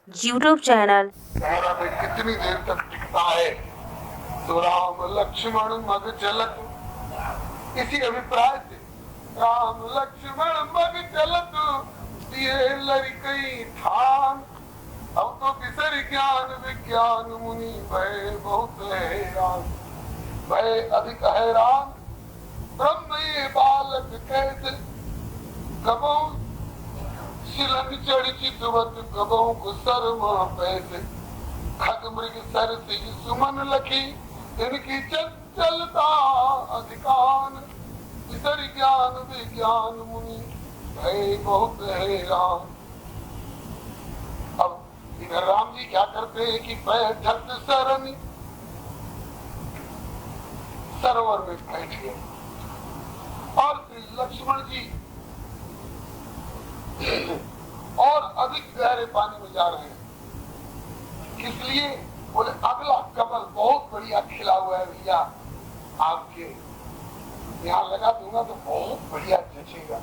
YouTube channel. सारा में कितनी देर तक टिकता है। तो राम लक्ष्मण मग चलत, इसी अभिप्राय से राम लक्ष्मण मग चलत दिए लड़कई ठान। अब तो बिसर ज्ञान विज्ञान मुनि भय बहुत हैरान, भय अधिक हैरान। ब्रह्म ये बालक कैसे कबो शिलन चढ़ चितवत, कबो को शर्मा पैसे। खग मृग सर से सुमन लखी, इनकी चंचलता अधिकान। बिसर ज्ञान विज्ञान मुनि भय बहुत हैरान। अब इधर राम जी क्या करते हैं कि बैठक सरनी, सरोवर में बैठ गए और श्री लक्ष्मण जी और अधिक गहरे पानी में जा रहे हैं। किस लिए? बोले अगला कमल बहुत बढ़िया खिला हुआ है भैया, आपके यहाँ लगा दूंगा तो बहुत बढ़िया जचेगा।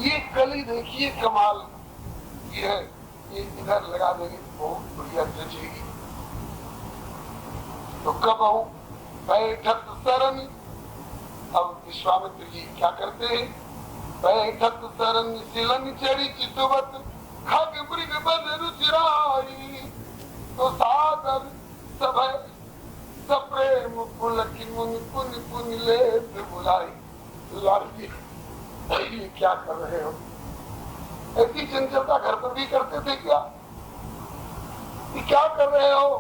ये कली देखिए कमाल, ये है, ये इधर लगा देंगे तो बहुत बढ़िया जचेगी। तो कब हूँ बैठक सरन। अब विश्वामित्र जी क्या करते हैं? बैठक सरन सिलन चढ़ी चितवत, खग मृग बद रुचिराई। तो सादर सभय सप्रेम पुलक मुनि पुनि पुनि ले बुलाई। लाल जी ये क्या कर रहे हो? ऐसी चंचलता घर पर भी करते थे क्या? ये क्या कर रहे हो?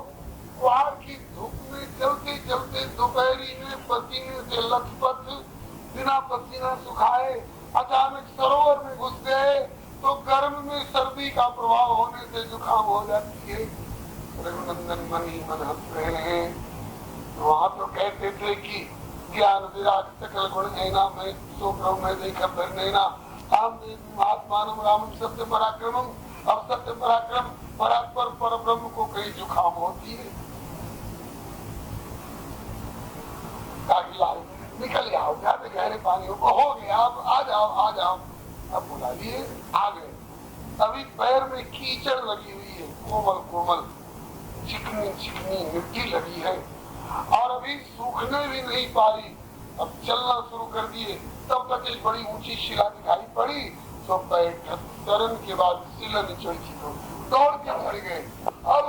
बाहर की धूप में चलते चलते दोपहरी में पसीने से लथपथ, बिना पसीना सुखाए अचानक सरोवर में घुस गए तो गर्म में सर्दी का प्रभाव होने से जुकाम हो जाती है। रघुनंदन मन ही मन हंस रहे हैं। वहाँ तो कहते थे कि ज्ञान विराट सकल गुण नैना में सो प्रभु में देखा फिर नैना। महात्मानम रामम सत्य पराक्रमम। अब सत्य पराक्रम परात्पर पर ब्रह्म को कहीं जुकाम होती है। निकल जाओ, जाते गहरे पानी हो गया, अब आ जाओ आ जाओ। अब बुला लिए, आ गए। अभी पैर में कीचड़ लगी हुई है, कोमल कोमल चिकनी चिकनी मिट्टी लगी है और अभी सूखने भी नहीं पाई। अब चलना शुरू कर दिए, तब तक एक बड़ी ऊंची शिला दिखाई पड़ी। तो बैठक सरन के बाद शिला चढ़ी तो दौड़ के चढ़ गए। अब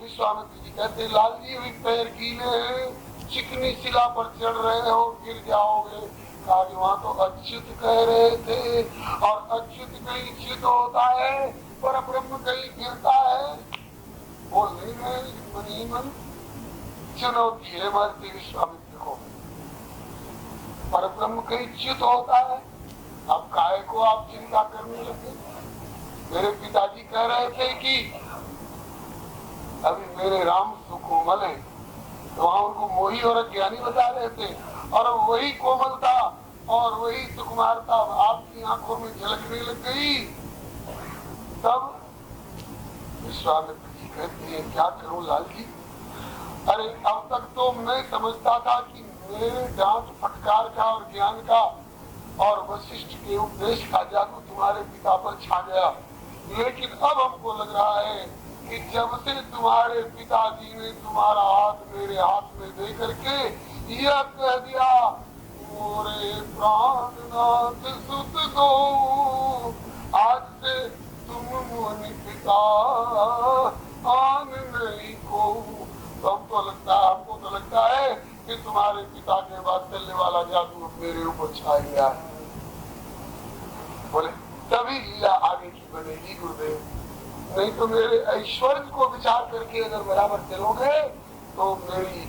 विश्वामित्र जी कहते लाल जी अभी पैर गीले हैं, चिकनी शिला पर चढ़ रहे हो, गिर जाओगे। वहाँ तो अच्युत कह रहे थे और अच्युत कहीं च्युत होता है, पर ब्रह्म कहीं गिरता है। बोल नहीं रहे मन ही मन। चुनौती है महर्षि विश्वामित्र को, पर ब्रह्म कहीं च्युत होता है। अब काय को आप चिंता करने लगे? मेरे पिताजी कह रहे थे कि अभी मेरे राम सुकोमल है, तो वहाँ उनको मोही और अज्ञानी बता रहे थे और वही कोमलता और वही सुकुमारता आपकी आंखों में झलकने लग गई। तब विश्वामित्र जी कहते हैं क्या करूं लाल जी? अरे अब तक तो मैं समझता था कि मेरे डांट फटकार का और ज्ञान का और वशिष्ठ के उपदेश का जादू तुम्हारे पिता पर छा गया, लेकिन अब हमको लग रहा है कि जब से तुम्हारे पिताजी ने तुम्हारा हाथ मेरे हाथ में दे करके यह कह दिया मोरे प्राणनाथ सुत गो, आज से तुम मुनि पिता आन नहीं को। तो हमको तो लगता है कि तुम्हारे पिता के बाद चलने वाला जादू मेरे ऊपर छा गया है। बोले तभी लीला आगे की बनेगी गुरुदेव, नहीं तो मेरे ऐश्वर्य को विचार करके अगर बराबर चलोगे तो मेरी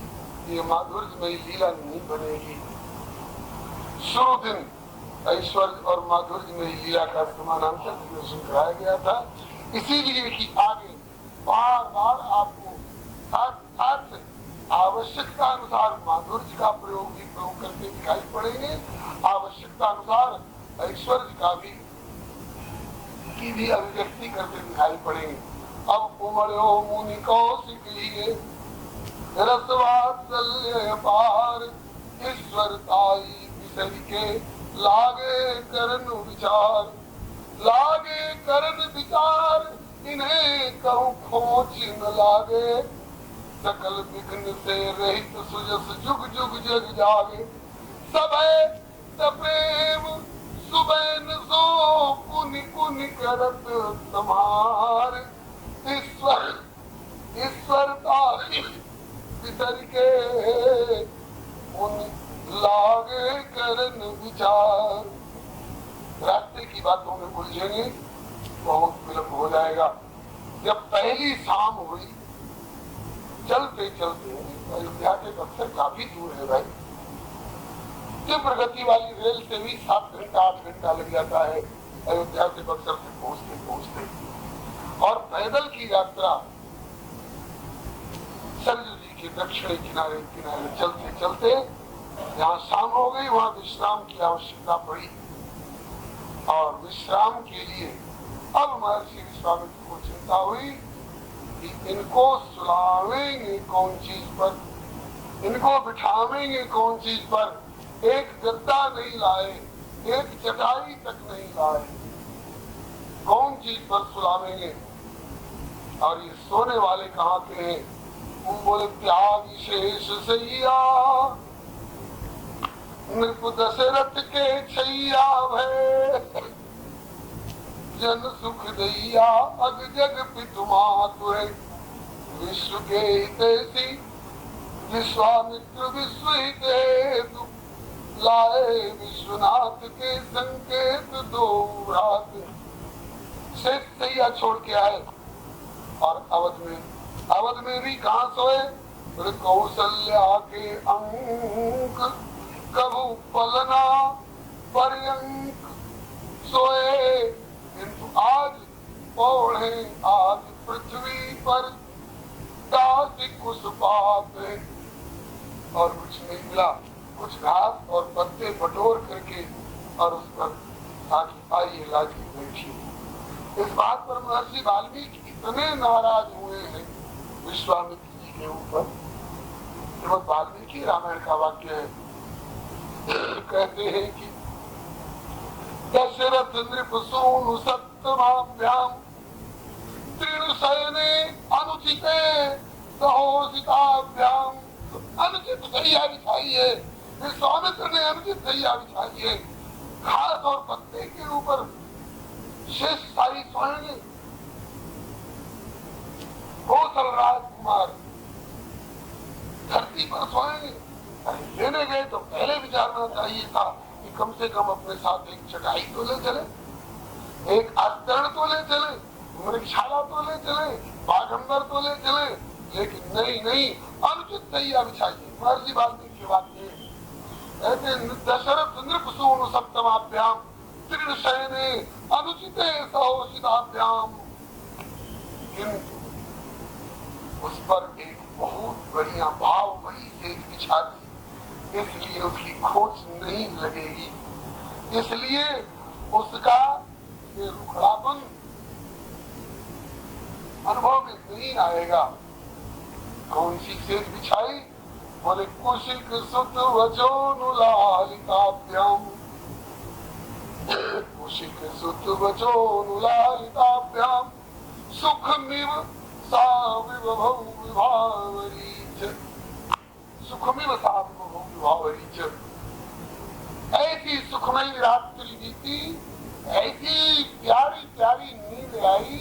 ये माधुर्यमयी लीला नहीं बनेगी। शुरू दिन ऐश्वर्य और माधुर्यमयी लीला का समानांतर प्रदर्शन कराया गया था, इसीलिए कि आगे बार बार आपको साथ साथ आवश्यकता अनुसार माधुर्य का प्रयोग भी प्रयोग करते दिखाई पड़ेंगे, आवश्यकता अनुसार ऐश्वर्य का भी की भी अभिव्यक्ति करते दिखाई पड़ेंगे। अब उमड़ो मुनि कौशिक लिए रसवात्सल्य पार, ईश्वरताई विषय के लागे करन विचार, लागे करन विचार। इन्हें कहूँ खोज न लागे, सकल विघ्न से रहित सुजस जुग जुग जग जागे। सब प्रेम सुबैन सो पुनि पुनि करत तुम्हार, ईश्वरता पितर के उन लागे करन विचार। रास्ते की बातों में उलझेंगे, बहुत विलंब हो जाएगा। जब पहली शाम हुई, चलते चलते अयोध्या के बक्सर काफी दूर है भाई, तीव्र गति वाली रेल से भी 7 घंटा 8 घंटा लग जाता है अयोध्या से बक्सर से पहुंचते। और पैदल की यात्रा सरयू जी के दक्षिणी किनारे किनारे चलते चलते जहाँ शाम हो गई वहाँ विश्राम की आवश्यकता पड़ी। और विश्राम के लिए अब महर्षि विश्वामित्र को चिंता हुई कि इनको सुलावेंगे कौन चीज पर, इनको बिठावेंगे कौन चीज पर। एक गद्दा नहीं लाए, एक चटाई तक नहीं लाए, कौन चीज पर सुलावेंगे। और ये सोने वाले कहाँ के हैं? वो बोले त्याग शेष सैया, नृप दशरथ के छैया भय, जन सुख दैया अग जग पितु मातु है। विश्व के हितैषी विश्वामित्र विश्व हितेतु, लाए विश्वनाथ के संकेत दो रात। शेष सैया छोड़ के आए और अवध में भी कहाँ सोए? कौशल्या के अंक कभू पलना पर्यंक सोए, किंतु आज ओढ़े आज पृथ्वी पर दासी कुसुपात है। और कुछ नहीं मिला, कुछ घास और पत्ते बटोर करके और उस पर ताकि आइए लाज की बैठी। इस बात पर महर्षि वाल्मीकि इतने नाराज हुए हैं विश्वामित्र जी के ऊपर। श्रीमद् वाल्मीकि रामायण का वाक्य है, कहते हैं कि दशरथ नृप सूनु सप्तमाभ्याम तीर्ण शयने अनुचिते सहोषिताभ्याम। अनुचित सैया बिछाई है, विश्वामित्र ने अनुचित सैया बिछाई है। घास और पत्ते के ऊपर शेष साई सोएंगे। कौशल राजकुमार धरती पर सोएंगे। लेने गए तो पहले विचारना चाहिए था कि कम से कम अपने साथ एक चटाई तो ले चले, एक आस्तरण तो ले चले, मृगशाला तो ले चले, बाघंबर तो ले चले, लेकिन नहीं, अनुचित सैया बिछाइए। महर्षि वाल्मीकि की बात है, दशरथ नृप सूनु सप्तमाभ्याम तीर्ण शयने अनुचिते सहोषिताभ्याम। किंतु उस पर एक बहुत बढ़िया भाव वही सेज बिछा दी, इसलिए उसकी खोज नहीं लगेगी, इसलिए उसका ये रुखड़ापन अनुभव में नहीं आएगा। कौन सी सेज बिछाई? बोले कुशिक सुत वचोनुलालिताभ्याम, कुशिक सुत वचोनुलालिताभ्याम सुखमिव सा विभवौ विभावरीच, सुखमिव सा विभवौ विभावरीच। ऐसी सुखमयी रात्रि बीती, ऐसी प्यारी प्यारी नींद आई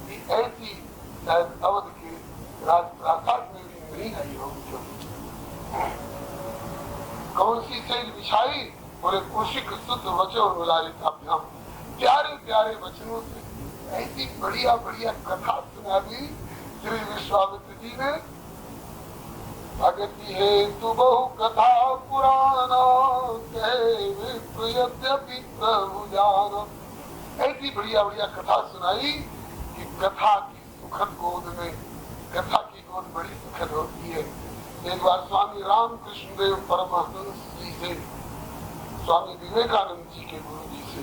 कि ऐसी शायद अवध के राजप्रासाद में भी नहीं आई होगी। कौन सी सेज बिछाई? बोले कुशिक शुद्ध वचन ललिताभ्याम, प्यारे प्यारे वचनों से ऐसी बढ़िया बढ़िया कथा सुना दी श्री विश्वामित्र जी ने। भगति है तु बहु कथा पुराना, कहे विप्र यद्यपि प्रभु जाना। ऐसी बढ़िया बढ़िया कथा सुनाई कि कथा की सुखद गोद में, कथा की गोद बड़ी सुखद होती है। एक बार स्वामी रामकृष्ण देव परमहंस जी से, स्वामी विवेकानंद जी के गुरु जी से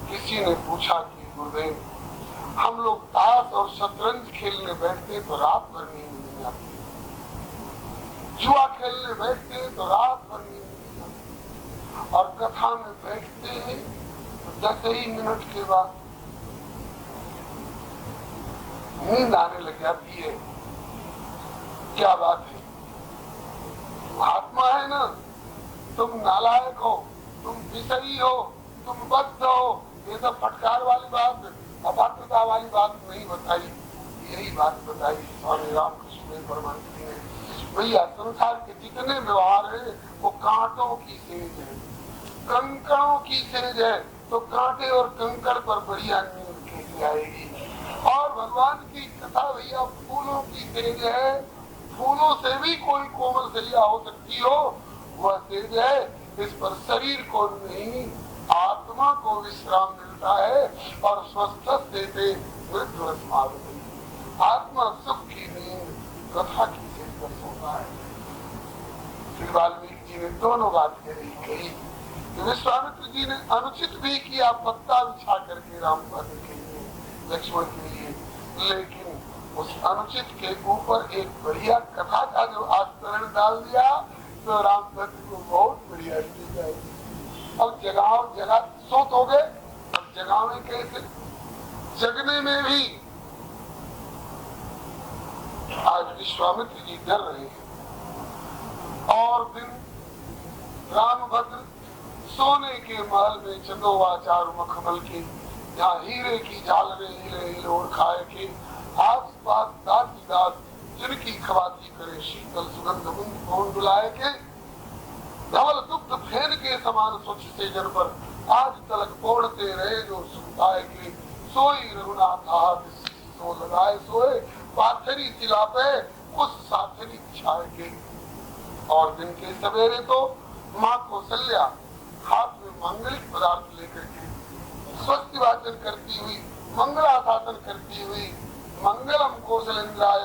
किसी ने पूछा कि गुरुदेव, हम लोग ताश और शतरंज खेलने बैठते तो रात भर नींद नहीं आती, जुआ खेलने बैठते तो रात भर नींद नहीं आती, और कथा में बैठते हैं तो 10 ही मिनट के बाद नींद आने लग जाती है। क्या बात है, आत्मा है ना, तुम नालायक हो, तुम विषयी हो, तुम बद्ध हो, ये सब फटकार वाली बात, अपात्रता वाली बात नहीं बताई। यही बात बताई स्वामी रामकृष्ण परमहंस जी ने। भैया संसार के जितने व्यवहार है वो कांटों की सेज है, कंकड़ों की सेज है, तो कांटे और कंकड़ पर बढ़िया नींद कैसी आएगी। और भगवान की कथा भैया फूलों की सेज है, फूलों से भी कोई कोमल सैया हो सकती हो, वह सेज है। इस पर शरीर को नहीं, आत्मा को विश्राम मिलता है और स्वस्थ देते वृद्ध आत्मा सुख की नींद कथा की सेज पर सोता है। श्री वाल्मीकि जी ने दोनों बात कही। विश्वामित्र जी ने अनुचित भी किया, पत्ता बिछा करके रामभद्र के लिए, लक्ष्मण के लिए, लेकिन उस अनुचित के ऊपर एक बढ़िया कथा का जो आस्तरण डाल दिया तो रामभद्र को बहुत बढ़िया चीज आई। अब जगह सोत हो गए, अब जगह में कैसे, जगने में भी आज विश्वामित्र जी डर रहे हैं। और दिन रामभद्र सोने के महल में चंदोवा चारु मखमल के, यहाँ हीरे की झालरें हिले हिलोर खाए के, आस पास दासी दास जिनकी खवाती करे, शीतल सुगंध मुंद पवन डुलाए के, धवल दुग्ध फेन के समान स्वच्छ सेजन पर आज तलक ओढ़ते रहे जो सुताए के, सोई रघुनाथ हाथ सो लगाए सोए, पाथरी सिला पे कुछ साथरी बिछाए के। और दिन के सवेरे तो माँ कौशल्या हाथ में मांगलिक पदार्थ लेकर के स्वस्ति वाचन करती हुई, मंगलाशासन करती हुई, मंगलम कौशलेन्द्राय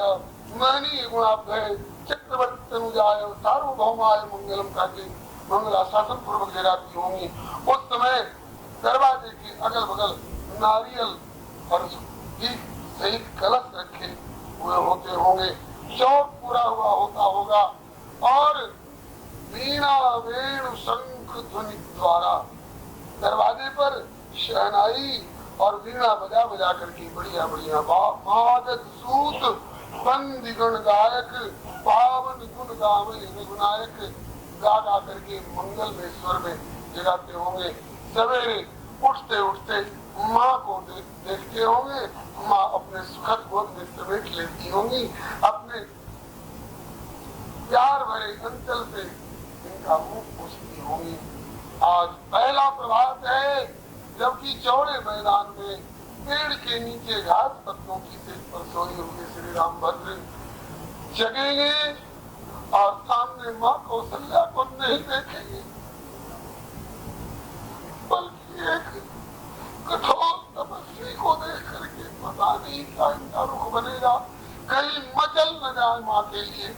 महनीय गुणाभय चक्रवर्ती तनुजाय सार्वभौमाय मंगलम करके मंगलाशासन पूर्वक जगाती होंगी। उस समय दरवाजे के अगल बगल नारियल और सहित कलश रखे हुए होते होंगे, चौक पूरा हुआ होता होगा और वीणा वेणु शंख ध्वनि द्वारा दरवाजे पर शहनाई और वीणा बजा बजा करके बढ़िया बढ़िया महाजत सूत बंदी गुण गायक पावन गुण गावे रघुनायक गा गा करके मंगल में स्वर में जगाते होंगे। सवेरे उठते उठते माँ को देखते होंगे, माँ अपने सुखद गोद में समेट लेती होंगी, अपने प्यार भरे अंचल से इनका मुंह पूछती होंगी। आज पहला प्रभात है, जबकि चौड़े मैदान में पेड़ के नीचे घास पत्तों की सेज पर सोए हुए श्री रामभद्र जगेंगे और सामने माँ कौशल्या को नहीं देखेंगे, बल्कि एक कठोर तपस्वी को देख करके पता नहीं क्या इनका रुख बनेगा, कहीं मचल न जाए माँ के लिए।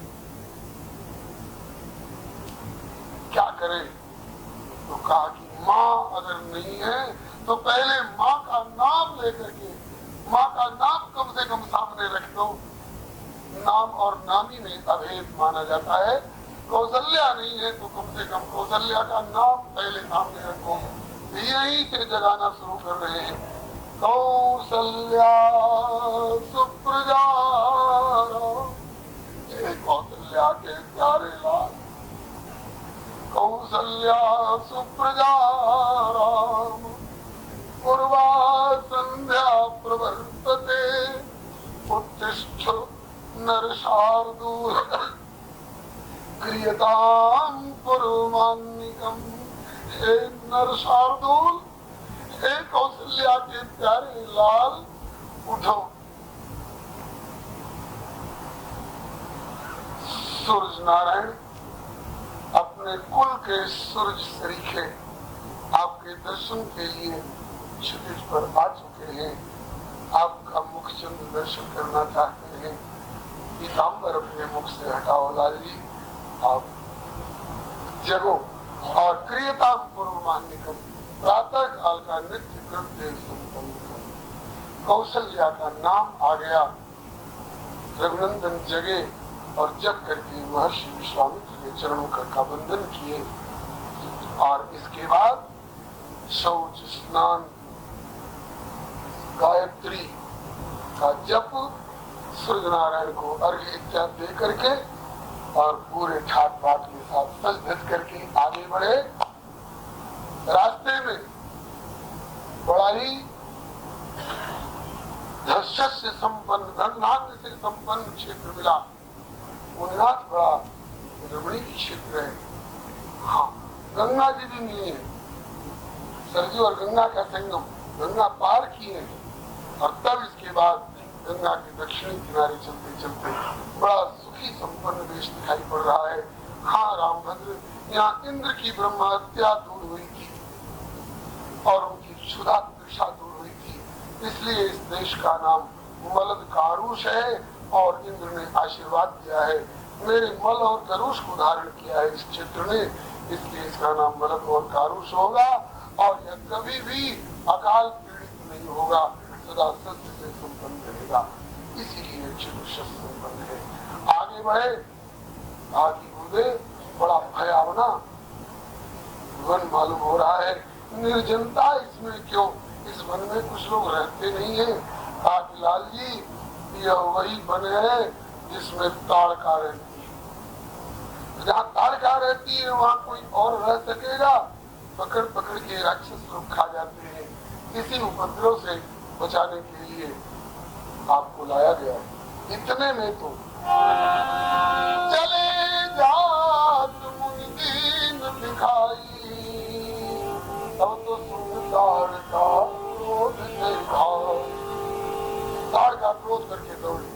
क्या करें? तो कहा कि माँ अगर नहीं है तो पहले माँ का नाम लेकर के, माँ का नाम कम से कम सामने रख दो। नाम और नामी में अभेद माना जाता है। कौशल्या नहीं है तो कम से कम कौशल्या का नाम पहले सामने रखो। यहीं से जगाना शुरू कर रहे हैं। कौशल्या सुप्रजा, कौशल्या के प्यारे लाल, कौशल्या सुप्रजा राम, पूर्वा संध्या प्रवर्तते, उत्तिष्ठ नर शार्दूल क्रियताम पुरुमान्निकम। हे नर शार्दूल, हे कौशल्या के प्यारे लाल, उठो। सूरज नारायण अपने कुल के सूरज सरीखे आपके दर्शन के लिए क्षितिज पर आ चुके हैं। आपका मुख चंद्र दर्शन करना चाहते हैं। पीताम्बर अपने मुख से हटाओ लाल जी, आप जगो और क्रियता पूर्वमान्यकम, प्रातः काल का नित्य कृत्य संपन्न करो। कौशल्या का नाम आ गया, रघुनंदन जगे और जग करके महर्षि विश्वामित्र के चरणों का बंधन किए और इसके बाद शौच स्नान गायत्री का जप सूर्य नारायण को अर्घ्य इत्यादि दे करके और पूरे ठाट बाट के साथ सज धज करके आगे बढ़े। रास्ते में बड़ा ही धस्य संपन्न धनधान्य से संपन्न क्षेत्र मिला। उन्नाथ बड़ा रमणीय क्षेत्र है। हाँ, गंगा जी भी मिली है। सरयू और गंगा का संगम, गंगा पार किए और तब इसके बाद गंगा के दक्षिणी किनारे चलते चलते बड़ा सुखी संपन्न देश दिखाई पड़ रहा है। हाँ रामभद्र, यहाँ इंद्र की ब्रह्म हत्या दूर हुई थी और उनकी क्षुधा तृषा दूर हुई थी, इसलिए इस देश का नाम मलद कारुष है और इंद्र ने आशीर्वाद दिया है। मेरे मल और करुष को धारण किया है इस क्षेत्र ने, इसलिए इसका नाम मलद और कारुष होगा और यह कभी भी अकाल पीड़ित नहीं होगा, सदा सत्य से संपन्न रहेगा। इसीलिए क्षेत्र शस्त्र संपन्न है। आगे बढ़े, आगे गुरुदेव बड़ा भयावना वन मालूम हो रहा है। निर्जनता इसमें क्यों, इस वन में कुछ लोग रहते नहीं है। लाल जी, यह वही वन है जिसमें ताड़का रहती है। जहाँ ताड़का रहती है वहाँ कोई और रह सकेगा? पकड़ पकड़ के राक्षस लोग खा जाते हैं। इसी उपद्रव से बचाने के लिए आपको लाया गया है। इतने में तो चले जात मुनि दीन दिखाई, तब तो सुन ताड़का क्रोध ताड़का क्रोध करके दौड़े।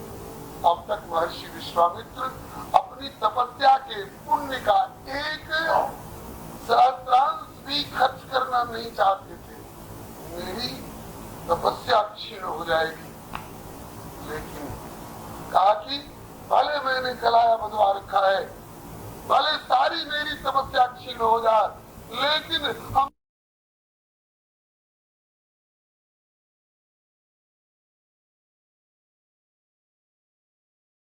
अब तक महर्षि विश्वामित्र अपनी तपस्या के पुण्य का एक सहस्रांश भी खर्च करना नहीं चाहते थे। मेरी तपस्या क्षीण हो जाएगी, लेकिन कहा कि भले मैंने कलाया बंधवा रखा है, भले सारी मेरी तपस्या क्षीण हो जाए, लेकिन हम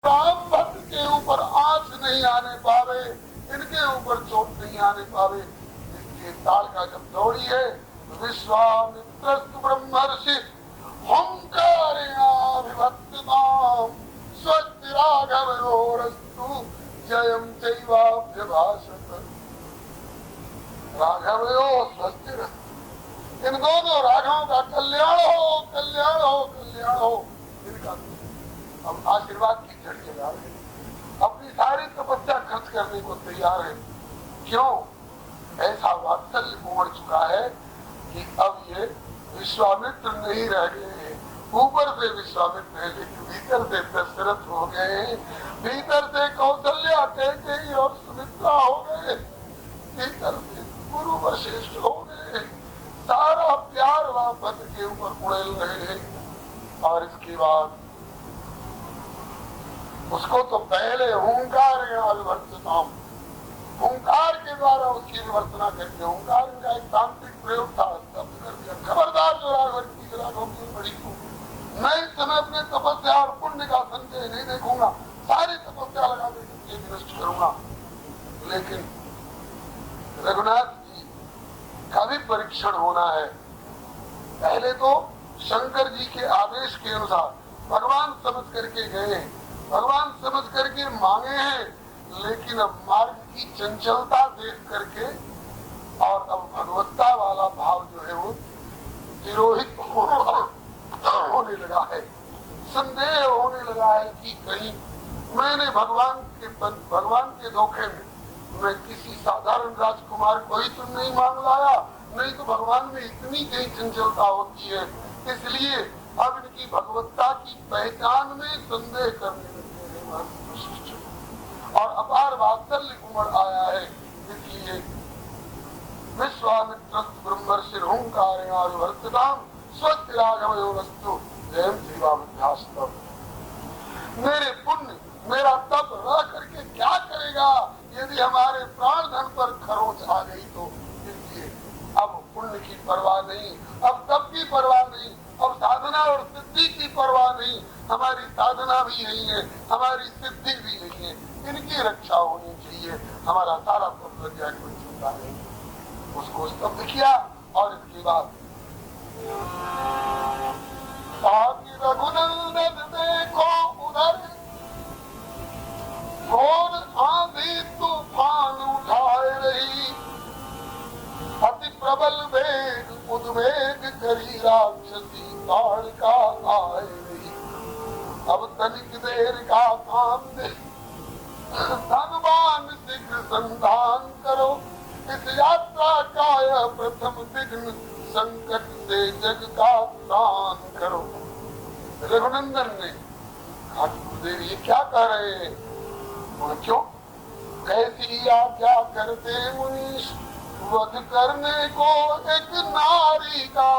राम भक्त के ऊपर आंच नहीं आने पावे, इनके ऊपर चोट नहीं आने पावे। इसलिए ताड़का जब दौड़ी है, विश्वामित्र ब्रह्मर्षि हुंकारेणाभिभक्तिमाम् स्वस्ति राघवयोरस्तु जयं चैवाभ्यभाषत। राघवयो स्वस्ति, इन दोनों राघवों का कल्याण हो, कल्याण हो, कल्याण हो। इनका अब आशीर्वाद की झड़ी लगा रहे, अपनी सारी तपस्या खर्च करने को तैयार है। क्यों? ऐसा वात्सल्य उमड़ चुका है कि अब ये विश्वामित्र नहीं रह गए हैं। ऊपर से विश्वामित्र है, लेकिन भीतर से दशरथ हो गए, भीतर से कौशल्या, कैकेयी और सुमित्रा हो गए, भीतर से गुरु वशिष्ठ हो गए। सारा प्यार रामभद्र के ऊपर उड़ेल रहे हैं। और इसके बाद उसको तो पहले हुंकार हुंकार के द्वारा उसकी विवर्तना करके, हुंकार का एक तांत्रिक प्रयोग था, स्तब्ध कर दिया। खबरदार जो राघव की बड़ी को मैं इस समय अपने तपस्या और पुण्य का संचय नहीं देखूंगा, सारी तपस्या लगा देकर विनष्ट करूंगा। लेकिन रघुनाथ जी का भी परीक्षण होना है। पहले तो शंकर जी के आदेश के अनुसार भगवान समझ करके गए, भगवान समझ करके मांगे हैं, लेकिन अब मार्ग की चंचलता देख करके और अब भगवत्ता वाला भाव जो है वो तिरोहित होने लगा है। संदेह होने लगा है कि कहीं मैंने भगवान के धोखे में मैं किसी साधारण राजकुमार को ही तो नहीं मांग लाया, नहीं तो भगवान में इतनी कहीं चंचलता होती है। इसलिए अब इनकी भगवत्ता की पहचान में संदेह करने लगे और अपार वात्सल्य उमड़ आया है। इसलिए विश्वामित्र ब्रह्मर्षि हुंकारेणाभिवर्तिताम् स्वस्ति राघवयोरस्तु जयं चैवाभ्यासतम्। मेरे पुण्य, मेरा तप रह करके क्या करेगा यदि हमारे प्राण धन पर खरोच आ गई तो। इसलिए अब पुण्य की परवाह नहीं, अब तप की परवाह नहीं, अब साधना और सिद्धि की परवाह नहीं। हमारी साधना भी यही है, हमारी सिद्धि भी यही है, इनकी रक्षा होनी चाहिए। हमारा सारा तप लग जाए, कोई चिंता नहीं। उसको स्तब्ध किया और इसके बाद ताकि रघुनंदन देखो उधर घोर आंधी तूफान उठाए रही, अति प्रबल वेग उद्वेग करी राक्षसी कालिका आए रही। अब तनिक देर का काम दे, धनवान शीघ्र संधान करो, इस यात्रा का यह प्रथम विघ्न, संकट से जग का त्राण करो। रघुनंदन ने कहा गुरुदेव ये क्या कह रहे हैं? क्यों? कैसी आज्ञा करते मुनीश, वध करने को एक नारी का,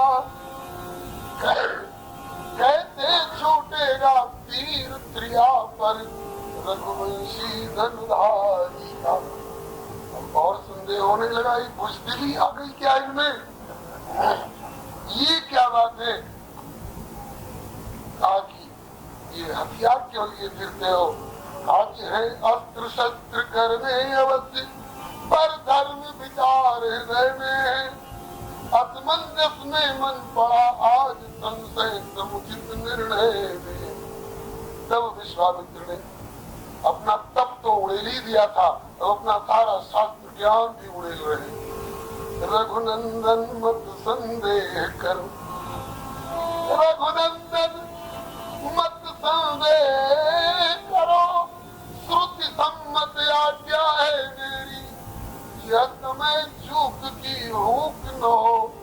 कैसे छूटेगा तीर त्रिया पर रघुवंशी धनुधारी का। और संदेह होने लगा, ये बुझदिली आ गई क्या इनमें? ये क्या बात है? कहा कि ये हथियार क्यों लिए फिरते हो? आज है अस्त्र शस्त्र करने अवश्य, पर धर्म विचार हृदय में है, असमंजस में मन पड़ा आज संशय समुचित निर्णय में। तब विश्वामित्र ने अपना तप तो उड़ेल ही दिया था, तो अपना सारा शास्त्र ज्ञान भी उड़ेल रहे। रघुनंदन मत संदेह करो, रघुनंदन मत संदेह करो, श्रुति सम्मत आज्ञा है मेरी, यह समय चूक की हुक न हो,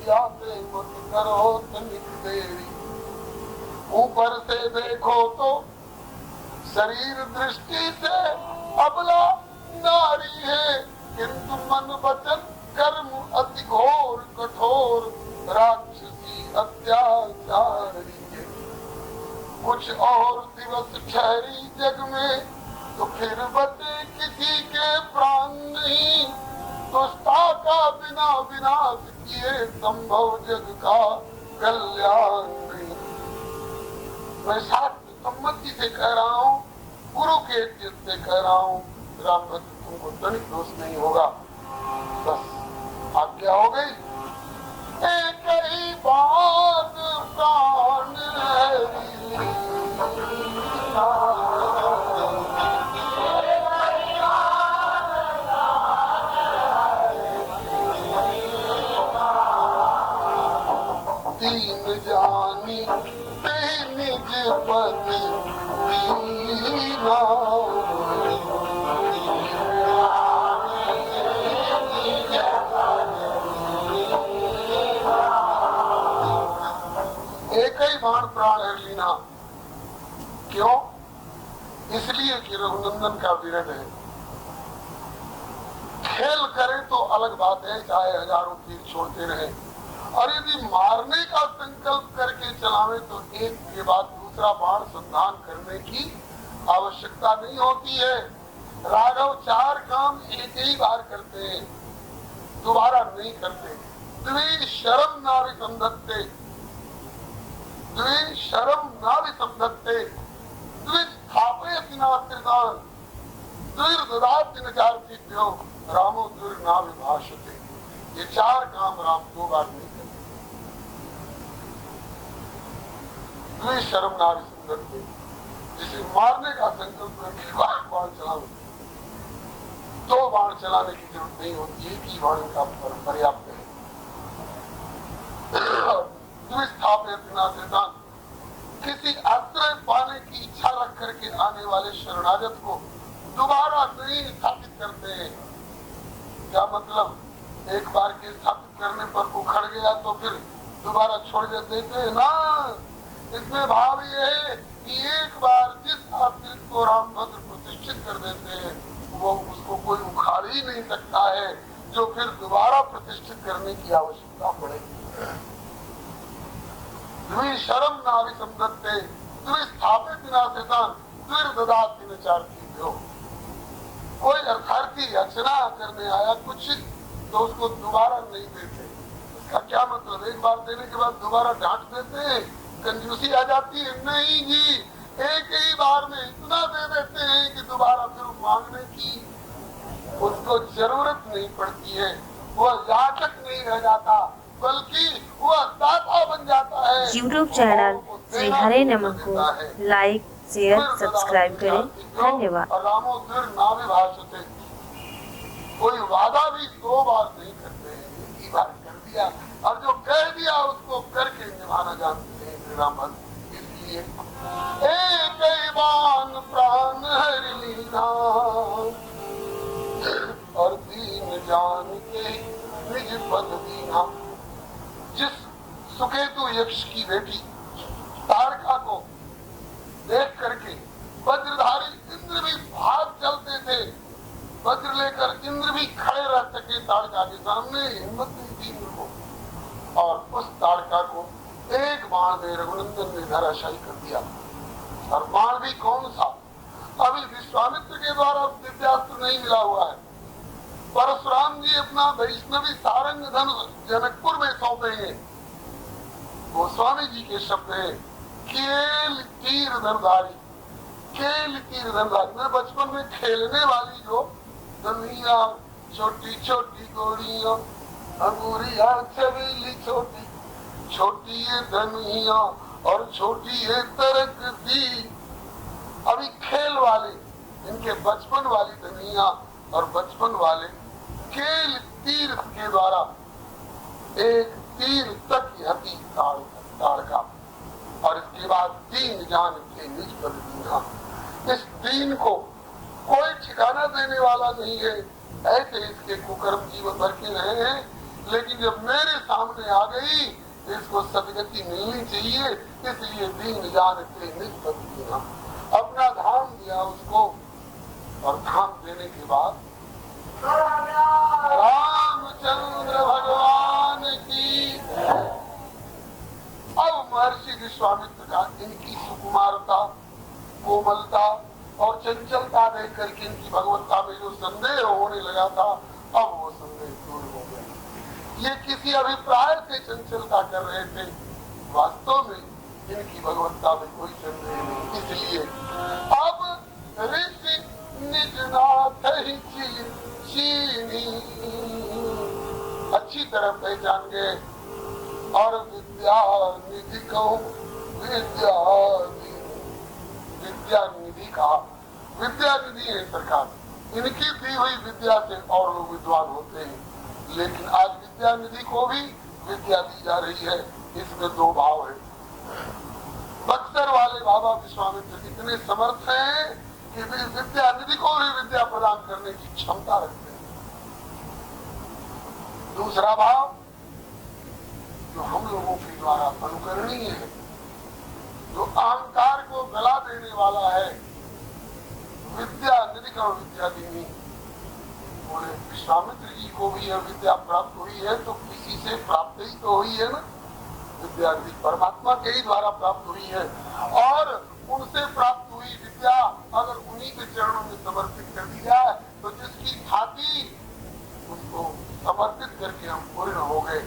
यादें मत करो तनिक देरी। ऊपर से देखो तो शरीर दृष्टि से अबला नारी है, किंतु मन वचन कर्म अति घोर कठोर, राक्षसी अत्याचारी है। कुछ और दिवस ठहरी जग में, तो फिर बचे किसी के प्राण नहीं, दुष्टा का बिना विनाश किए संभव जग का कल्याण नहीं। मैं शास्त्र सम्मति से कह रहा हूँ, गुरु के इज्जत से कह रहा हूँ, राम भक्त तुमको तनिक दोष नहीं होगा। बस आज्ञा हो गई। एक ही बात प्राण तीन जानी निज पति दीना, एक ही बाण प्राण हर लीना। क्यों? इसलिए कि रघुनंदन का विरह है। खेल करे तो अलग बात है, चाहे हजारों तीर छोड़ते रहे, और यदि मारने का संकल्प करके चलावे तो एक के बाद दूसरा बाण संधान करने की आवश्यकता नहीं होती है। राघव चार काम एक ही बार करते हैं, दोबारा नहीं करते। द्वि शरम नाभि संधत्ते, द्वि शरम नाभि संधत्ते, द्विस्थापयति नास्त्रितान्, द्विर्ददाति न चार्थिभ्यो, रामो द्विर्नाभि भाषते। ये चार काम राम दो बार नहीं करते। द्वि शरम नाभि संधत्ते, जिसे मारने का संकल्प करके बाण चलाओ, दो बाण चलाने की जरूरत नहीं होती, एक ही बाण का पर्याप्त है। किसी आश्रय पाने की इच्छा रख करके आने वाले शरणागत को दोबारा नहीं स्थापित करते हैं। क्या मतलब? एक बार के स्थापित करने पर उखड़ गया तो फिर दोबारा छोड़ देते हैं ना। इसमें भाव ये है कि एक बार जिस आश्रित को रामभद्र प्रतिष्ठित कर देते हैं, वो उसको कोई उखाड़ ही नहीं सकता है, जो फिर दोबारा प्रतिष्ठित करने की आवश्यकता पड़ेगी। द्वि शरम नाभि संधत्ते, द्विस्थापित नास्त्रितान्, द्विर्ददाति न चार्थिभ्यो। कोई अर्थार्थी याचना करने आया कुछ तो उसको दोबारा नहीं देते। इसका क्या मतलब? एक बार देने के बाद दोबारा डांट देते हैं, कंजूसी आ जाती है? नहीं जी, एक ही बार में इतना दे देते हैं कि दोबारा फिर मांगने की उसको जरूरत नहीं पड़ती है। वह याचक नहीं रह जाता, बल्कि वह दाता बन जाता है। YouTube चैनल श्री हरे नमः को लाइक शेयर सब्सक्राइब करें। धन्यवाद। रामो फिर ना भी भाषते, कोई वादा भी 2 बार नहीं करते हैं, एक ही बार कर दिया और जो कह दिया उसको करके निभाना जानते हैं राम भक्त। इसलिए एक बान प्राण हरि लीना और दीन जान के निज पद दीना। जिस सुकेतु यक्ष की बेटी तारका को देख करके वज्रधारी इंद्र भी भाग चलते थे, वज्र लेकर इंद्र भी खड़े रह सके ताड़का के सामने, हिम्मत नहीं थी इंद्र को, और उस ताड़का को एक बाण में रघुनंदन ने धराशायी कर दिया। और बाण भी कौन सा, अभी विश्वामित्र के द्वारा दिव्यास्त्र नहीं मिला हुआ है। परशुराम जी अपना वैष्णवी सारंग धनुष जनकपुर में सौंपेंगे। गोस्वामी जी के शब्द है केल तीर धनुधारी, केल तीर धनुधारी। मैं बचपन में खेलने वाली जो धनुइया, छोटी छोटी गोलियां, अंगूरिया छबीली छोटी छोटी ये धनुइया और छोटी ये तरक दी। अभी खेल वाले इनके बचपन वाली धनुइया और बचपन वाले केल तीर के द्वारा एक तीर तक हती ताड़का। और इसके बाद दीन जान के निज पर दीना। इस दीन को कोई ठिकाना देने वाला नहीं है, ऐसे इसके कुकर्म जीवन भर के रहे हैं, लेकिन जब मेरे सामने आ गई इसको सदगति मिलनी चाहिए, इसलिए दीन जान के निज पर दीना। अपना धाम दिया उसको, और धाम देने के बाद रामचंद्र भगवान की। अब महर्षि विश्वामित्र का इनकी सुकुमारता, कोमलता और चंचलता देख करके इनकी भगवत्ता में जो संदेह होने लगा था, अब वो संदेह दूर हो गया। ये किसी अभिप्राय से चंचलता कर रहे थे, वास्तव में इनकी भगवत्ता में कोई संदेह नहीं। इसलिए अब ऋषि निज नाथ ही चीनी अच्छी तरह पहचान गए। और विद्या निधि कहूँ, विद्या निधि कहा, विद्या निधि है सरकार। इनकी दी हुई विद्या से और लोग विद्वान होते हैं, लेकिन आज विद्या निधि को भी विद्या दी जा रही है। इसमें 2 भाव है। बक्सर वाले बाबा विश्वामित्र इतने समर्थ हैं कि विद्या निधि को भी विद्या प्रदान करने की क्षमता रखते हैं। दूसरा भाव जो हम लोगों के द्वारा अनुकरणीय है, जो अहंकार को गला देने वाला है, विद्या निधि का विद्या दीनी। बोले विश्वामित्र जी को भी यह विद्या प्राप्त हुई है तो किसी से प्राप्त ही तो हुई है ना। विद्या निधि परमात्मा के ही द्वारा प्राप्त हुई है, और उनसे प्राप्त हुई विद्या अगर उन्हीं के चरणों में समर्पित कर दी जाए तो जिसकी खाती उसको समर्पित करके हम पूर्ण हो गए।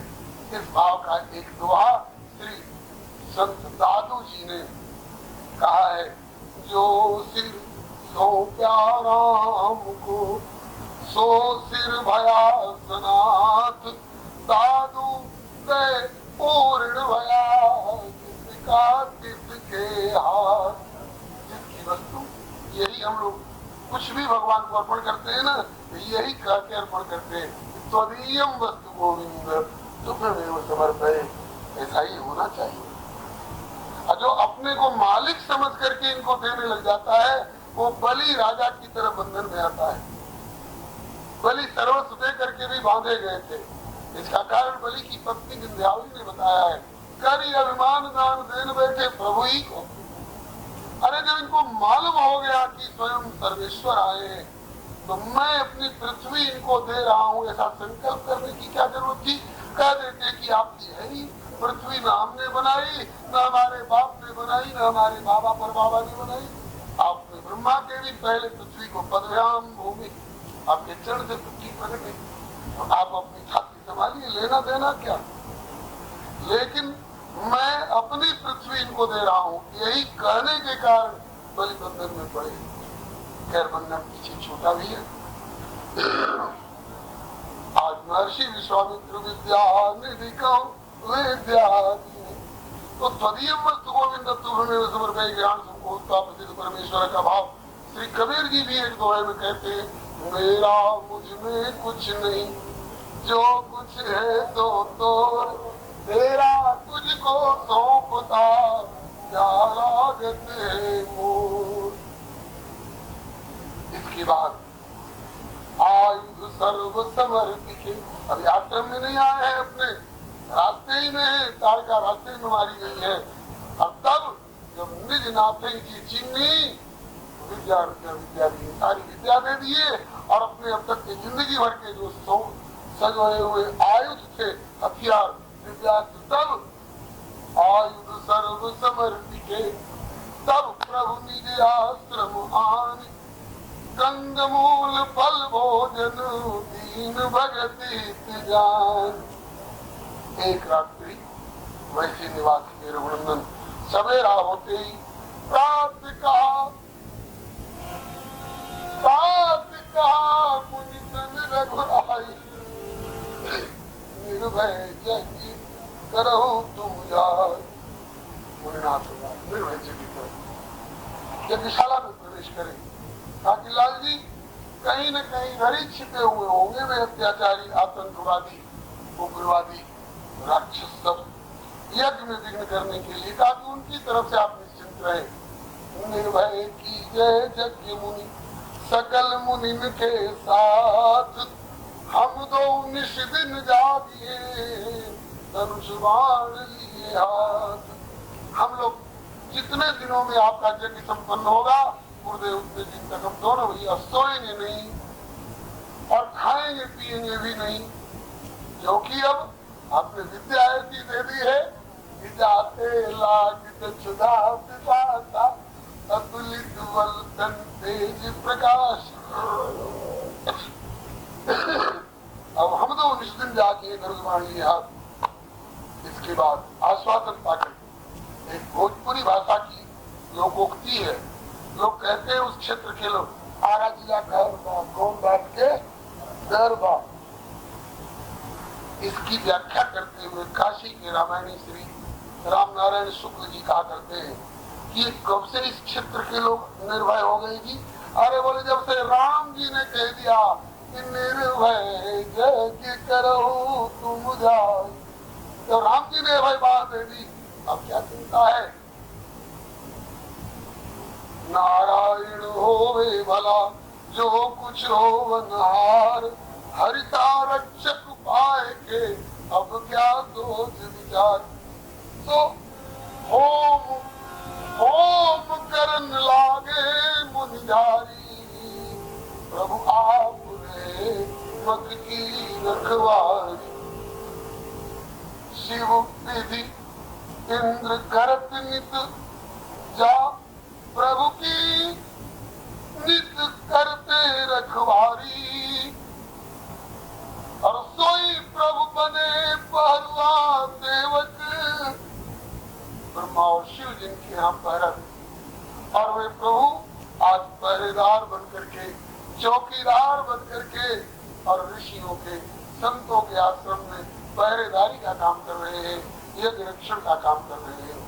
इस भाव का एक दोहा श्री संत दादू जी ने कहा है, जो सिर सौंप्या राम को सो सिर भया सनाथ, दादू गए पूर्ण भया किसका किसके हाथ। जिसकी वस्तु यही हम लोग कुछ भी भगवान को अर्पण करते हैं ना, यही कह के अर्पण करते हैं, त्वदीयम वस्तु गोविंद तुभ्यमेव समर्पये। ऐसा ही होना चाहिए। और जो अपने को मालिक समझ करके इनको देने लग जाता है, वो बलि राजा की तरह बंधन में आता है। बलि सर्वस्व दे करके भी बांधे गए थे। इसका कारण बलि की पत्नी विंध्यावली ने बताया है, करी अभिमान दान देन बैठे प्रभु ही को। अरे जब इनको मालूम हो गया कि स्वयं सर्वेश्वर आए हैं, तो मैं अपनी पृथ्वी इनको दे रहा हूँ, ऐसा संकल्प करने की क्या जरूरत थी। कह देते कि आपकी है ही पृथ्वी, न हमने बनाई, न हमारे बाप ने बनाई, न हमारे बाबा पर बाबा ने बनाई। आपने ब्रह्मा के भी पहले पृथ्वी को पदव्याम भूमि, आपके चरण से पृथ्वी प्रकट है, तो आप अपनी छाती संभालिए, लेना देना क्या। लेकिन मैं अपनी पृथ्वी इनको दे रहा हूँ, यही कहने के कारण बलि बंधन में पड़े। खैर बंधन पीछे छोटा भी है। आज महर्षि विश्वामित्र विद्या निधि को विद्या तो त्वदीय वस्तु गोविंद तुम्हें समर्पय ज्ञान संकोचता प्रसिद्ध परमेश्वर का भाव श्री कबीर जी भी एक दोहे में कहते हैं, मेरा मुझ में कुछ नहीं, जो कुछ है तो तेरा तुझको सौंपता, क्या लागत है मोर। इसके बाद आयुध सर्व समर्पित, अभी आश्रम में नहीं आए हैं, अपने रास्ते ही में है, तारका रास्ते में मारी गई है। और तब जब निज नाथे की चीनी विद्या दी, सारी विद्या दे दिए और अपने अब तक की जिंदगी भर के जो सजोए हुए आयुध थे, हथियार, विद्या, तब आयुध सर्व समर्पित, तब प्रभु निज आश्रम आन, कंदमूल फल भोजन दीन भगति जान। एक रात्रि वैसे निवासी के रघुनंदन सवेरा होते ही प्रात कहा मुनि सन रघुराई, निर्भय जगी करो तुम जाय। मुनिनाथ निर्भय जगी करो, यज्ञशाला में प्रवेश करें, ताकि लाल जी कहीं न कहीं घर ही छिपे हुए होंगे वे अत्याचारी, आतंकवादी, उग्रवादी, राक्षस सब यज्ञ में विघ्न करने के लिए, ताकि उनकी तरफ से आप निश्चिंत रहे। निर्भय की जय यज्ञ मुनि सकल मुनिन के साथ, हम दो निश दिन जागिए धनुष बाण लिए हाथ। हम लोग जितने दिनों में आपका यज्ञ संपन्न होगा, पूरे उतने दिन तक हम दोनों भैया सोएंगे नहीं और खाएंगे पिएंगे भी नहीं, क्योंकि अब आपने विद्या ऐसी दे दी है, विद्याते लागित क्षुधा पिपासा, अतुलित बल तेज प्रकाश। अब हम तो निश्चिंत जाके धनुष हाथ। इसके बाद आश्वासन पाकर एक भोजपुरी भाषा की लोकोक्ति है, लोग कहते हैं उस क्षेत्र के लोग, आरा जिला कौन बात के दरबा। इसकी व्याख्या करते हुए काशी के रामायणी श्री राम नारायण शुक्ल जी कहा करते हैं कि कब से इस क्षेत्र के लोग निर्भय हो गए जी? अरे बोले जब से राम जी ने कह दिया कि निर्भय जय करो तुम जाओ, तो राम जी ने भाई बात दे दी, अब क्या चिंता है। नारायण होवे भला जो कुछ हो नहार, हरिता रक्षक पाए के अब क्या सोच विचार। तो होम करन लागे मुनिधारी, प्रभु आप रे मत की रखवारी। शिव विधि इंद्र करत नित जा, प्रभु की नित करते रखवारी। और सोई प्रभु बने पहलवा सेवक, ब्रह्मा और शिव जिनके यहाँ पहरा, और वे प्रभु आज पहरेदार बन करके, चौकीदार बन करके और ऋषियों के, संतों के आश्रम में पहरेदारी का काम कर रहे हैं, यज्ञ रक्षण का काम कर रहे हैं।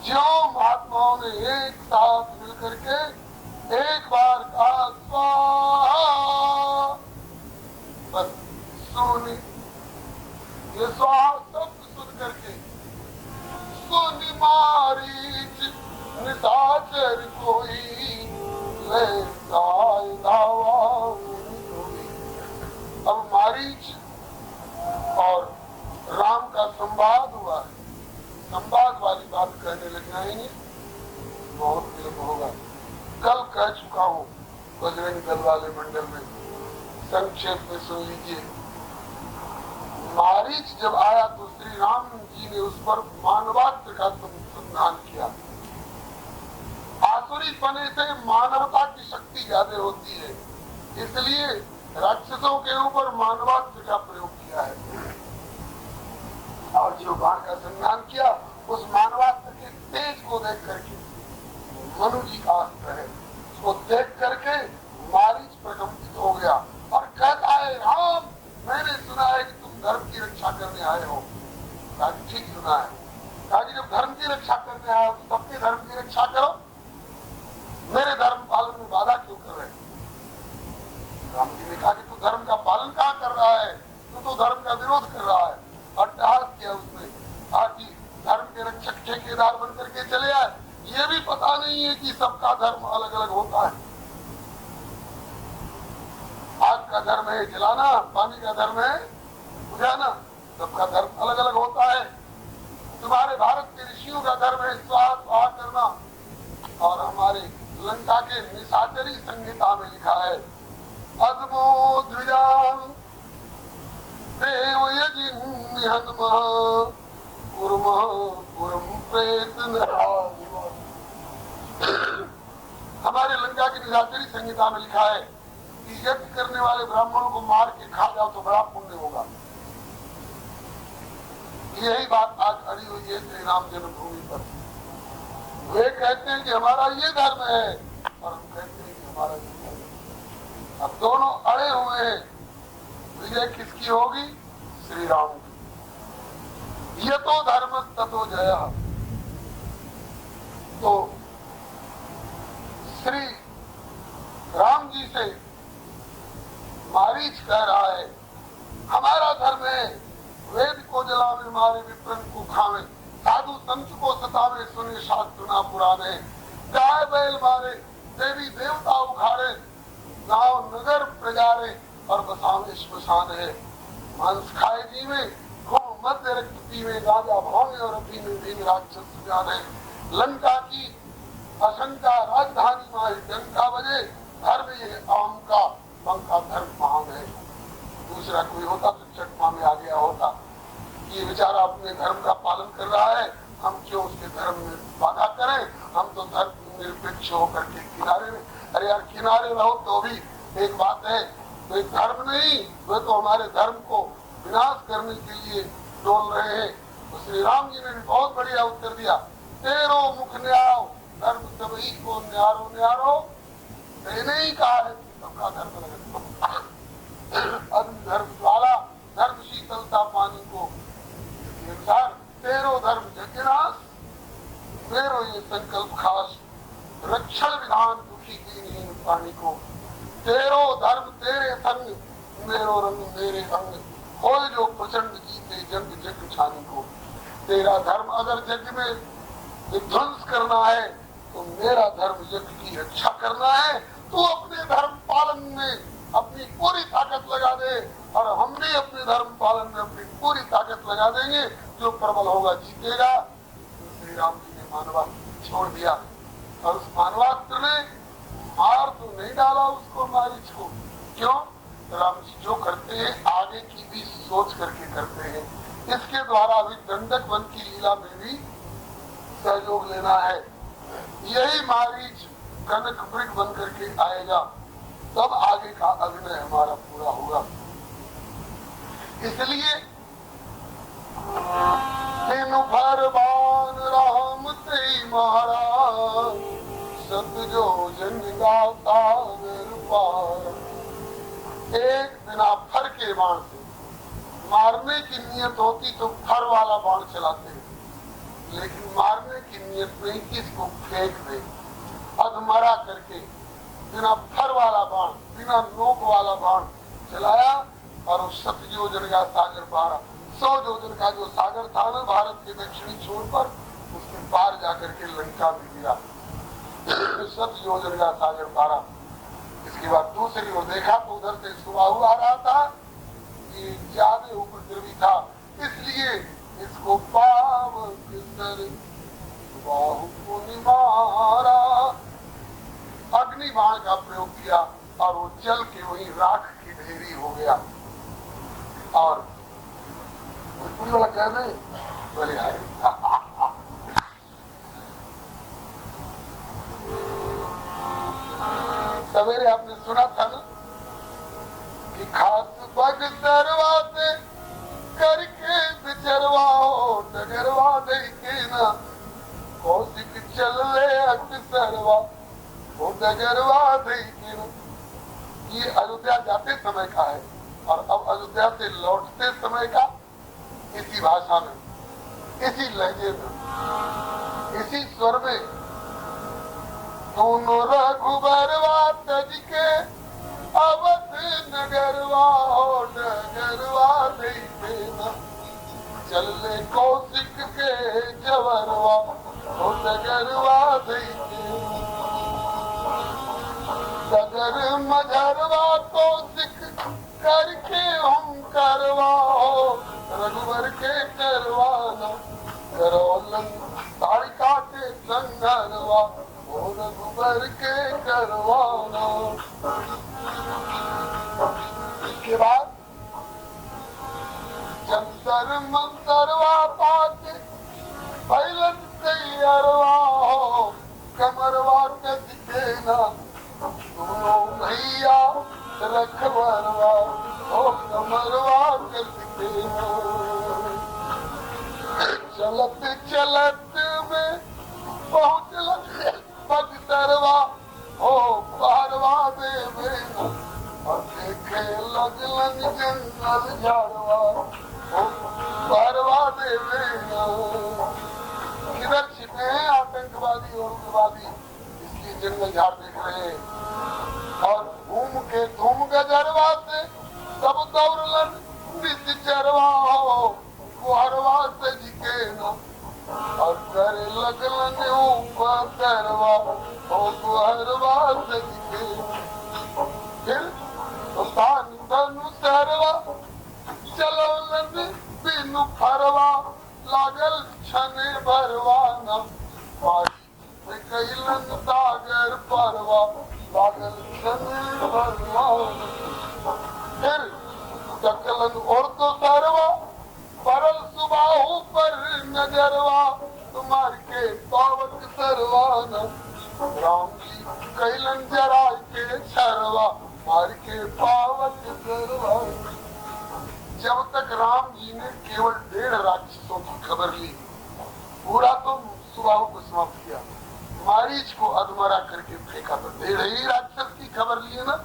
जो महात्माओं ने एक साथ मिलकर के एक बार कहा स्वाहा, बस सुनी, ये स्वाहा शब्द सुन करके सुनी मारीच निशाचर कोई ले दावा। अब मारीच और राम का संवाद हुआ है, संवाद वाली बात कहने लग जाएंगे, बहुत विलंब होगा। कल कह चुका हूँ बजरंग दल वाले मंडल में, संक्षेप में सुन लीजिए। मारीच जब आया तो श्री राम जी ने उस पर मानवात्म का संधान किया। आसुरी पने से मानवता की शक्ति ज्यादा होती है, इसलिए राक्षसों के ऊपर मानवात्म का प्रयोग किया है। और जो बाण का संधान किया, उस मानवात्म के तेज को देख करके मनु जी का अस्त्र है, उसको देख करके मारीच प्रकंपित हो गया और कहता है राम, मैंने सुना है कि तुम धर्म की रक्षा करने आए हो, कहा ठीक सुना है। कहा कि जब धर्म की रक्षा करने आया तो सबके धर्म की रक्षा करो, मेरे धर्म पालन में बाधा क्यों कर रहे? राम जी ने कहा कि तू धर्म का पालन कहाँ कर रहा है, तू तो धर्म का विरोध कर रहा है। अट्टहास किया उसने, कहा कि धर्म के रक्षक ठेकेदार बन करके चले आए, ये भी पता नहीं है कि सबका धर्म अलग अलग होता है। आग का धर्म है जलाना, पानी का धर्म है बुझाना, सबका धर्म अलग अलग होता है। तुम्हारे भारत के ऋषियों का धर्म है स्वाहा स्वाहा करना, और हमारे लंका के निशाचरी संहिता में लिखा है अदमो द्विजान देव यजिन हनुमा कुर्मः कुर्म प्रेत नराधिमा। हमारे लंका की निशाचरी संहिता में लिखा है कि यज्ञ करने वाले ब्राह्मणों को मार के खा जाओ तो बड़ा पुण्य होगा। यही बात आज अड़ी हुई है श्री राम जन्मभूमि पर। वे कहते हैं कि हमारा ये धर्म है और हम कहते हैं कि हमारा ये धर्म है। अब दोनों अड़े हुए हैं, विजय किसकी होगी? श्री राम की। ये तो धर्म ततो जय। तो श्री राम जी से मारीच कह रहा है हमारा धर्म है वेद को जलावे मारे विप्रन को खावे, साधु संत को सतावे सुने शास्त्र ना पुराने, गाय बैल मारे देवी देवता उखाड़े, गांव नगर प्रजारे और बसावे श्मशान है। मांस खाए जीवे खूब मध्य रक्त पीवे, राजा भावे और अभी में भी राक्षस जाने। लंका की आशंका राजधानी माए डंका बजे, धर्म ये आम का पंखा धर्म महान है। दूसरा कोई होता तो चटमा में आ गया होता, ये बेचारा अपने धर्म का पालन कर रहा है, हम क्यों उसके धर्म में बाधा करें, हम तो धर्म निरपेक्ष होकर के किनारे में। अरे यार किनारे रहो तो भी एक बात है, वे धर्म नहीं, वे तो हमारे धर्म को विनाश करने के लिए डोल रहे हैं। तो श्री राम जी ने भी बहुत बढ़िया उत्तर दिया, तेरो मुख न्यारो धर्म सबही को न्यारो न्यारो, मैंने ही कहा है सबका धर्म लगे। धर्म ज्वाला धर्म शीतलता पानी को अनुसार तेरो धर्म जगनाश, मेरो ये संकल्प खास, रक्षण विधान दुखी दीनहीन प्राणी को। तेरो धर्म तेरे संग, मेरो रंग मेरे अंग, होए जो प्रचंड जीते जग जग छानी को। तेरा धर्म अगर जग में विध्वंस करना है तो मेरा धर्म जग की रक्षा करना है। तू अपने धर्म पालन में अपनी पूरी ताकत लगा दे और हम भी अपने धर्म पालन में अपनी पूरी ताकत लगा देंगे। जो प्रबल होगा जीतेगा। श्री राम जी ने मानवास्त्र छोड़ दिया और उस मानवास्त्र ने मार तो नहीं डाला उसको, मारीच को। क्यों? राम जी जो करते हैं आगे की भी सोच करके करते हैं। इसके द्वारा अभी दंडक वन की लीला में भी सहयोग लेना है। यही मारीच कनक मृग बन करके आएगा, तब आगे का अभिनय हमारा पूरा होगा। इसलिए दिन भर बान राम ते महाराज, सत जो जन गाता पार। एक बिना फर के बाण से मारने की नियत होती तो फर वाला बाण चलाते हैं, लेकिन मारने की नियत में किसको फेंक दे, अधमरा करके बिना फर वाला बाण, बिना नोक वाला बाण चलाया और उस 7 योजन का सागर पारा। 100 योजन का जो सागर था ना भारत के दक्षिणी छोर पर, उसके पार जाकर के लंका में गिरा। 7 योजन का सागर पारा। इसके बाद दूसरी ओर देखा तो उधर से सुबाहु आ रहा था, ये ज्यादा उपद्रवी था, इसलिए इसको पाव सुबाहु को निमारा। अग्नि बाण का प्रयोग किया और वो जल के वही राख की ढेरी हो गया। और पूरी वाला कह रहे बोले सवेरे आपने सुना था ना कि खास बग दरवाजे करके बिचरवाओ डगरवा दे के ना, कौशिक चल ले अक्सरवा वो डगरवा दे के ना। ये अयोध्या जाते समय का है और अब अयोध्या से लौटते समय का इसी भाषा में। इसी लहजे में, इसी स्वर में, दोनों रघुबरवा तज के अवध नगरवा हो नगरवा देखे न चले कौशिक के जवरवा हो नगरवा देखे नगर मझरवा कौशिक करके हम करवा हो रघुवर के करवाना करोलन तारिका के संगरवा हो रघुवर के करवाना। इसके बाद जंतर मंतरवा पाके फैलन तैयारवा हो कमरवा के दिखे ना दोनों भैया रखबरवा हो कमरवा के दिखे ना। चलत चलत में पहुंचल बगदरवा हो पारवा देवे और देखे लगलन जंगल झाड़वा हो पारवा देवे। किधर छिपे हैं आतंकवादी और उग्रवादी, इसलिए जंगल झाड़ देख रहे हैं और घूम के धूम गजरवा से सब दौड़लन निज चरवा हो कुहरवा से जिके न और करे लगलन ऊपर करवा हो कुहरवा से जिके। फिर धनु सरवा चलोलन बिनु फरवा लागल छने भरवाना कैलन सागर परवा लागल छने भरवाना। फिर सकलन और तो सरवा परल सुबाहु पर नजरवा तुम्हार के पावक सरवाना राम जी कैलन जरा के छरवा मार के पावक सरवाना। जब तक राम जी ने केवल 1.5 राक्षसों की खबर ली, पूरा तो सुबाहु को समाप्त किया, मारीच को अधमरा करके फेंका, तो 1.5 ही राक्षस की खबर लिए ना।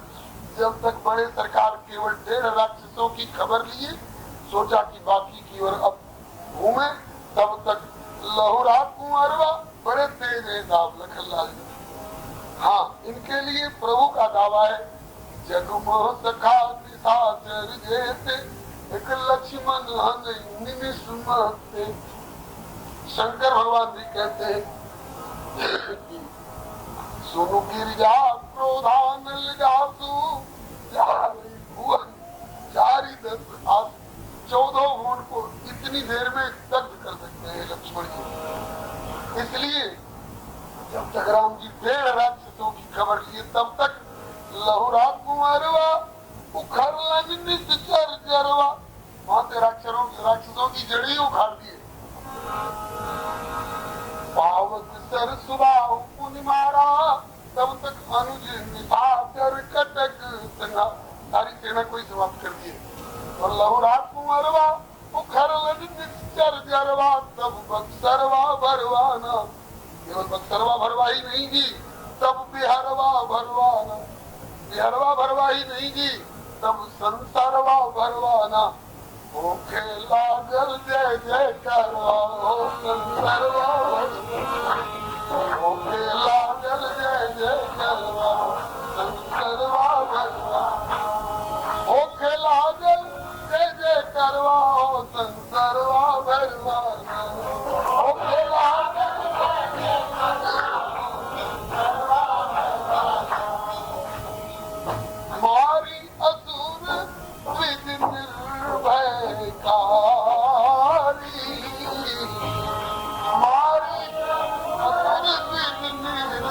जब तक बड़े सरकार केवल 1.5 राक्षसों की खबर लिए, सोचा कि बाकी की ओर अब घूमे, तब तक लहुरा कुंवरवा बड़े तेज है साहब लखनलाल। हाँ, इनके लिए प्रभु का दावा है जगमोह सखा निशाचर जैसे एक लक्ष्मण हन निमिष महते। शंकर भगवान जी कहते हैं सुनु गिरिजा क्रोधान लगासु चारी 14 भुवन को इतनी देर में दग्ध कर सकते हैं लक्ष्मण जी। इसलिए जब तक राम जी 1.5 राक्षसों की खबर लिए, तब तक लहुरा कुंवरवा उखड़लन निज चर जरवा, वहां से राक्षसों की जड़ी उखाड़ दिए। पावक सर सुबाहु पुनि मारा, तब तक अनुज निशाचर कटक संगा, सारी सेना को समाप्त कर दिए। और लहुरा कुंवरवा उखड़लन निज चर जरवा, तब बक्सरवा भरवाना, केवल बक्सरवा भरवा ही नहीं जी, तब बिहारवा भरवाना, बिहारवा भरवा ही नहीं जी, तब संसारवा भरवाना। ओ खेला जल जय जय करवा हो संसारवा भरवाना, ओ खेला जल जय जय करवा संसारवा भरवाना, ओ खेला जल जय जय करवा हो संसारवा भरवाना, ओ खेला जल जय जय करवा मारी असुर विद निर्भय कारी, मारी असुर विद निर्भय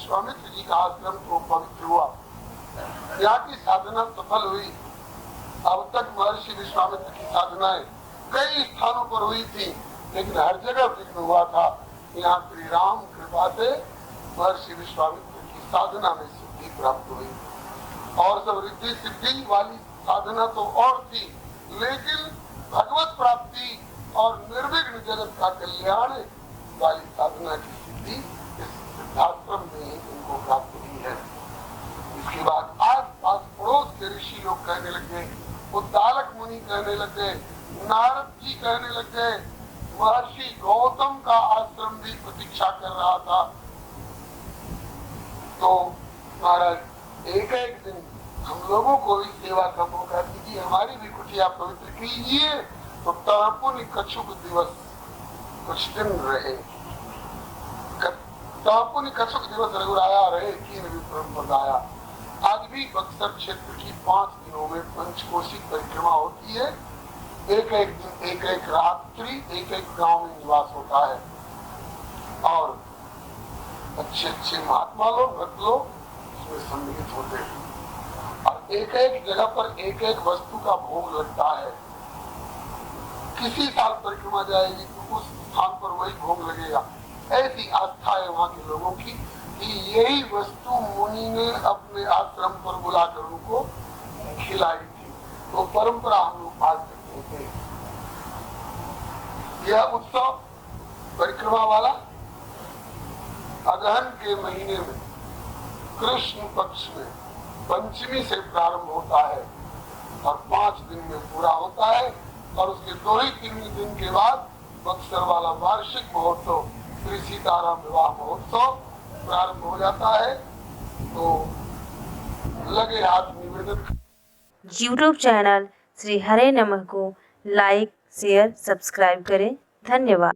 विश्वामित्र जी का आश्रम तो पवित्र हुआ, यहाँ की साधना सफल हुई। अब तक महर्षि विश्वामित्र की साधनाएं कई स्थानों पर हुई थी, लेकिन हर जगह विघ्न हुआ था। यहाँ श्री राम कृपा से महर्षि विश्वामित्र की साधना में सिद्धि प्राप्त हुई। और सब रिद्धि सिद्धि वाली साधना तो और थी, लेकिन भगवत प्राप्ति और निर्विघ्न जगत का कल्याण वाली साधना की सिद्धि इस सिद्धाश्रम में ही इनको प्राप्त हुई है। इसके बाद आस पास पड़ोस के ऋषि लोग कहने लगे, उद्दालक मुनि कहने लगे, नारद जी कहने लगे, महर्षि गौतम का आश्रम भी प्रतीक्षा कर रहा था। तो महाराज एक एक दिन हम लोगों को भी सेवा का मौका दीजिए, हमारी भी कुटिया पवित्र कीजिए। तो तपुनि कछुक दिवस कुछ दिन रहे, तपुनि कछुक दिवस रघुराया रहे, कीन विक्रम बताया। आज भी बक्सर क्षेत्र की 5 दिनों में पंचकोशी परिक्रमा होती है। एक एक दिन एक एक रात्रि एक एक गांव में निवास होता है और अच्छे अच्छे महात्मा लोग भक्त लोग इसमें सम्मिलित होते हैं और एक एक जगह पर एक एक वस्तु का भोग लगता है। किसी साल परिक्रमा जाएगी तो उस स्थान पर वही भोग लगेगा। ऐसी आस्था है वहाँ के लोगों की कि यही वस्तु मुनि ने अपने आश्रम पर बुलाकर उनको खिलाई थी। तो परंपरा हम लोग आज तक थे। यह उत्सव परिक्रमा वाला अगहन के महीने में कृष्ण पक्ष में पंचमी से प्रारंभ होता है और 5 दिन में पूरा होता है और उसके 2 ही 3 दिन के बाद बक्सर वाला वार्षिक महोत्सव श्री सीताराम विवाह महोत्सव प्रारंभ हो जाता है। तो लगे हाथ निवेदन। यूट्यूब चैनल श्री हरे नमः को लाइक शेयर सब्सक्राइब करें। धन्यवाद।